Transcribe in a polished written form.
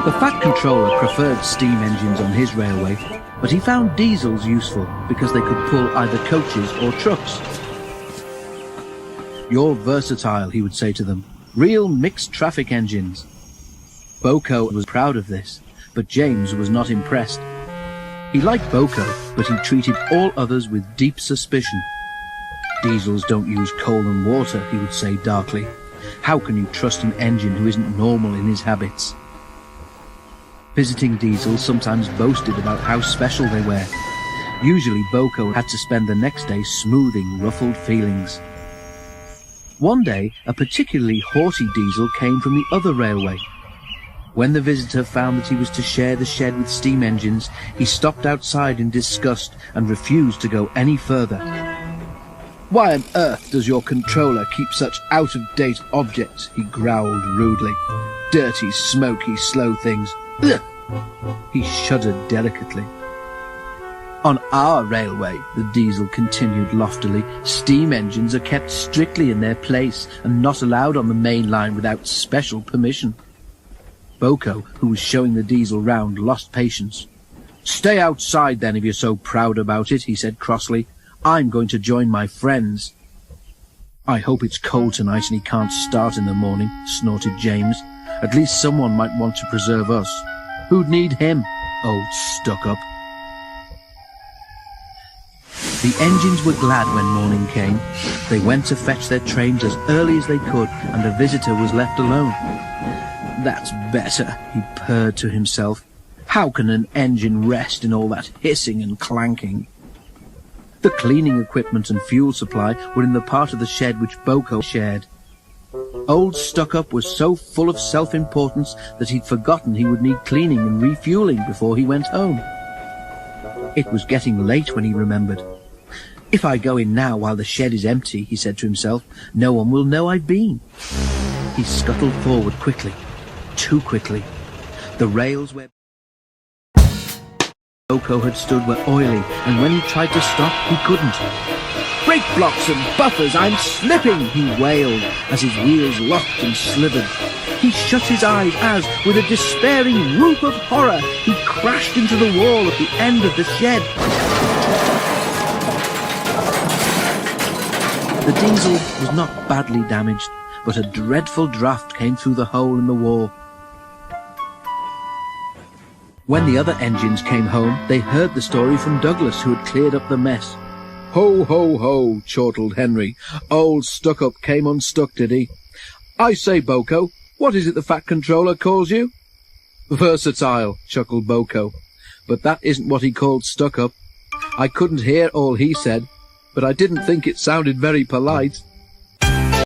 The Fat Controller preferred steam engines on his railway, but he found diesels useful because they could pull either coaches or trucks. "You're versatile," he would say to them. "Real mixed traffic engines." Boco was proud of this, but James was not impressed. He liked Boco, but he treated all others with deep suspicion. "Diesels don't use coal and water," he would say darkly. "How can you trust an engine who isn't normal in his habits?" Visiting diesels sometimes boasted about how special they were. Usually Boco had to spend the next day smoothing ruffled feelings. One day, a particularly haughty diesel came from the other railway. When the visitor found that he was to share the shed with steam engines, he stopped outside in disgust and refused to go any further. "Why on earth does your controller keep such out-of-date objects?" he growled rudely. "Dirty, smoky, slow things. Ugh!" He shuddered delicately. "On our railway," the diesel continued loftily, "steam engines are kept strictly in their place and not allowed on the main line without special permission." Boco, who was showing the diesel round, lost patience. "Stay outside then if you're so proud about it," he said crossly. "I'm going to join my friends." "I hope it's cold tonight and he can't start in the morning," snorted James. "At least someone might want to preserve us. Who'd need him, old stuck-up?" The engines were glad when morning came. They went to fetch their trains as early as they could, and the visitor was left alone. "That's better," he purred to himself. "How can an engine rest in all that hissing and clanking?" The cleaning equipment and fuel supply were in the part of the shed which Boco shared. Old Stuck-Up was so full of self-importance that he'd forgotten he would need cleaning and refueling before he went home. It was getting late when he remembered. "If I go in now while the shed is empty," he said to himself, "no one will know I've been." He scuttled forward quickly, too quickly. The rails where Boco had stood were oily, and when he tried to stop, he couldn't. "Brake blocks and buffers, I'm slipping!" he wailed as his wheels locked and slithered. He shut his eyes as, with a despairing whoop of horror, he crashed into the wall at the end of the shed. The diesel was not badly damaged, but a dreadful draught came through the hole in the wall. When the other engines came home, they heard the story from Douglas, who had cleared up the mess. "Ho, ho, ho," chortled Henry. "Old Stuck-Up came unstuck, did he? I say, Boco, what is it the Fat Controller calls you?" "Versatile," chuckled Boco. "But that isn't what he called Stuck-Up. I couldn't hear all he said, but I didn't think it sounded very polite."